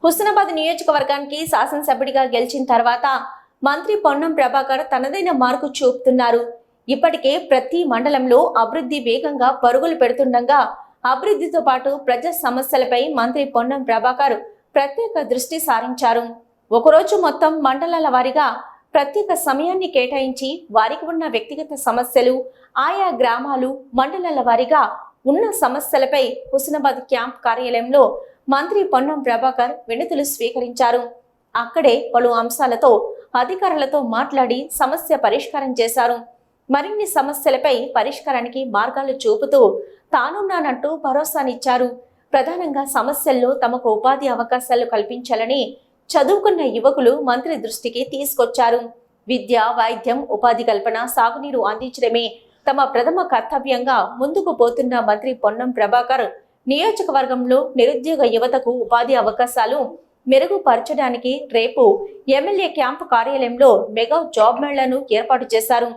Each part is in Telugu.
హుస్నాబాద్ నియోజకవర్గానికి శాసనసభ్యుడిగా గెలిచిన తర్వాత మంత్రి పొన్నం ప్రభాకర్ తనదైన మార్కు చూపుతున్నారు. ఇప్పటికే ప్రతి మండలంలో అభివృద్ధి వేగంగా పరుగులు పెడుతుండగా అభివృద్ధితో పాటు ప్రజా సమస్యలపై మంత్రి పొన్నం ప్రభాకర్ ప్రత్యేక దృష్టి సారించారు. ఒకరోజు మొత్తం మండలాల వారీగా ప్రత్యేక సమయాన్ని కేటాయించి వారికి ఉన్న వ్యక్తిగత సమస్యలు, ఆయా గ్రామాలు, మండలాల వారీగా ఉన్న సమస్యలపై హుస్నాబాద్ క్యాంప్ కార్యాలయంలో మంత్రి పొన్నం ప్రభాకర్ వినతులు స్వీకరించారు. అక్కడే పలు అంశాలతో అధికారులతో మాట్లాడి సమస్య పరిష్కారం చేశారు. మరిన్ని సమస్యలపై పరిష్కారానికి మార్గాలు చూపుతూ తానున్నానంటూ భరోసానిచ్చారు. ప్రధానంగా సమస్యల్లో తమకు ఉపాధి అవకాశాలు కల్పించాలని చదువుకున్న యువకులు మంత్రి దృష్టికి తీసుకొచ్చారు. విద్య, వైద్యం, ఉపాధి కల్పన, సాగునీరు అందించడమే తమ ప్రథమ కర్తవ్యంగా ముందుకు పోతున్న మంత్రి పొన్నం ప్రభాకర్ నియోజకవర్గంలో నిరుద్యోగ యువతకు ఉపాధి అవకాశాలు మెరుగుపరచడానికి రేపు ఎమ్మెల్యే క్యాంపు కార్యాలయంలో మెగా జాబ్ మేళాను ఏర్పాటు చేశారు.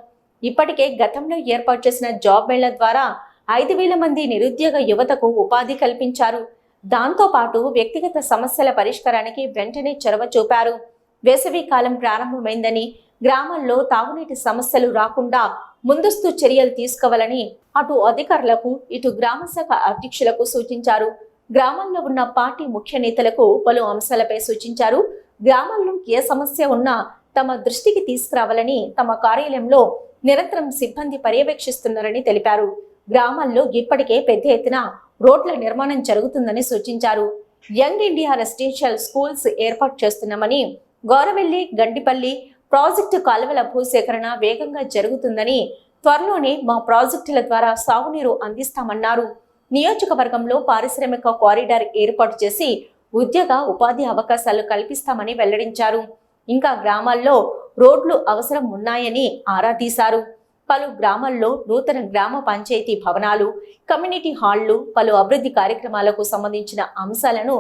ఇప్పటికే గతంలో ఏర్పాటు చేసిన జాబ్ మేళా ద్వారా 5,000 మంది నిరుద్యోగ యువతకు ఉపాధి కల్పించారు. దాంతో పాటు వ్యక్తిగత సమస్యల పరిష్కారానికి వెంటనే చొరవ చూపారు. వేసవి కాలం ప్రారంభమైందని గ్రామాల్లో తాగునీటి సమస్యలు రాకుండా ముందస్తు చర్యలు తీసుకోవాలని అటు అధికారులకు, ఇటు గ్రామ శాఖ అధ్యక్షులకు సూచించారు. గ్రామాల్లో ఉన్న పార్టీ ముఖ్య నేతలకు పలు అంశాలపై సూచించారు. గ్రామాల్లో ఏ సమస్య ఉన్నా తమ దృష్టికి తీసుకురావాలని తమ కార్యాలయంలో నిరంతరం సిబ్బంది పర్యవేక్షిస్తున్నారని తెలిపారు. గ్రామాల్లో ఇప్పటికే పెద్ద ఎత్తున రోడ్ల నిర్మాణం జరుగుతుందని సూచించారు. యంగ్ ఇండియా రెసిడెన్షియల్ స్కూల్స్ ఏర్పాటు చేస్తున్నామని, గౌరవెల్లి, గండిపల్లి ప్రాజెక్టు కాలువల భూసేకరణ వేగంగా జరుగుతుందని, త్వరలోనే మా ప్రాజెక్టుల ద్వారా సాగునీరు అందిస్తామన్నారు. నియోజకవర్గంలో పారిశ్రామిక కారిడార్ ఏర్పాటు చేసి ఉద్యోగ ఉపాధి అవకాశాలు కల్పిస్తామని వెల్లడించారు. ఇంకా గ్రామాల్లో రోడ్లు అవసరం ఉన్నాయని ఆరా తీశారు. పలు గ్రామాల్లో నూతన గ్రామ పంచాయతీ భవనాలు, కమ్యూనిటీ హాళ్లు, పలు అభివృద్ధి కార్యక్రమాలకు సంబంధించిన అంశాలను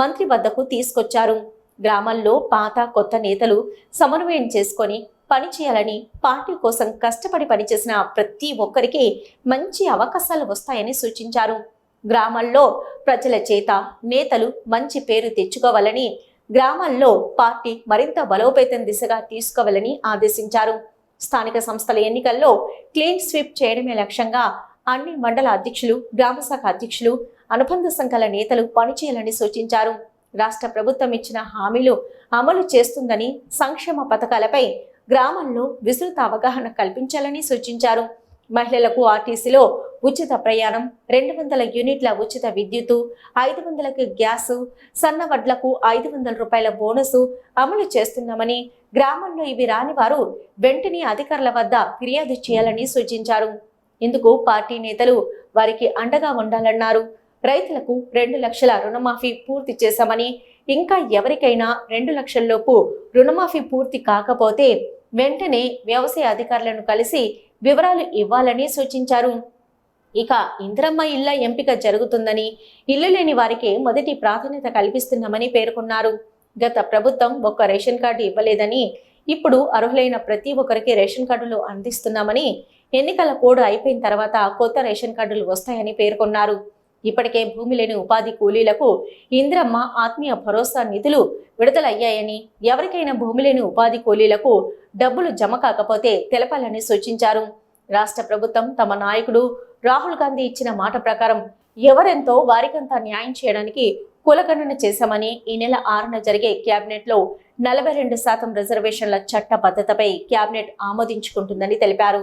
మంత్రి వద్దకు తీసుకొచ్చారు. గ్రామాల్లో పాత, కొత్త నేతలు సమన్వయం చేసుకొని పనిచేయాలని, పార్టీ కోసం కష్టపడి పనిచేసిన ప్రతి ఒక్కరికి మంచి అవకాశాలు వస్తాయని సూచించారు. గ్రామాల్లో ప్రజల చేత నేతలు మంచి పేరు తెచ్చుకోవాలని, గ్రామాల్లో పార్టీ మరింత బలోపేతం దిశగా తీసుకోవాలని ఆదేశించారు. స్థానిక సంస్థల ఎన్నికల్లో క్లీన్ స్వీప్ చేయడమే లక్ష్యంగా అన్ని మండల అధ్యక్షులు, గ్రామ శాఖ అధ్యక్షులు, అనుబంధ సంఘాల నేతలు పనిచేయాలని సూచించారు. రాష్ట్ర ప్రభుత్వం ఇచ్చిన హామీలు అమలు చేస్తుందని, సంక్షేమ పథకాలపై గ్రామాల్లో విస్తృత అవగాహన కల్పించాలని సూచించారు. మహిళలకు ఆర్టీసీలో ఉచిత ప్రయాణం, 200 యూనిట్ల ఉచిత విద్యుత్తు, 500కి గ్యాసు, సన్న వడ్లకు 500 రూపాయల బోనసు అమలు చేస్తున్నామని, గ్రామంలో ఇవి రాని వారు వెంటనే అధికారుల వద్ద ఫిర్యాదు చేయాలని సూచించారు. ఇందుకు పార్టీ నేతలు వారికి అండగా ఉండాలన్నారు. రైతులకు 2 లక్షల రుణమాఫీ పూర్తి చేశామని, ఇంకా ఎవరికైనా 2 లక్షల లోపు రుణమాఫీ పూర్తి కాకపోతే వెంటనే వ్యవసాయ అధికారులను కలిసి వివరాలు ఇవ్వాలని సూచించారు. ఇక ఇందిరమ్మ ఇళ్ల ఎంపిక జరుగుతుందని, ఇల్లు లేని వారికి మొదటి ప్రాధాన్యత కల్పిస్తున్నామని పేర్కొన్నారు. గత ప్రభుత్వం ఒక్క రేషన్ కార్డు ఇవ్వలేదని, ఇప్పుడు అర్హులైన ప్రతి ఒక్కరికి రేషన్ కార్డులు అందిస్తున్నామని, ఎన్నికల కోడ్ అయిపోయిన తర్వాత కొత్త రేషన్ కార్డులు వస్తాయని పేర్కొన్నారు. ఇప్పటికే భూమి లేని ఉపాధి కూలీలకు ఇందిరమ్మ ఆత్మీయ భరోసా నిధులు విడుదలయ్యాయని, ఎవరికైనా భూమి లేని ఉపాధి కూలీలకు డబ్బులు జమ కాకపోతే తెలపాలని సూచించారు. రాష్ట్ర ప్రభుత్వం తమ నాయకుడు రాహుల్ గాంధీ ఇచ్చిన మాట ప్రకారం ఎవరెంతో వారికంతా న్యాయం చేయడానికి కులగణన చేశామని, ఈ నెల 6న జరిగే కేబినెట్ లో 42% రిజర్వేషన్ల చట్టబద్ధతపై కేబినెట్ ఆమోదించుకుంటుందని తెలిపారు.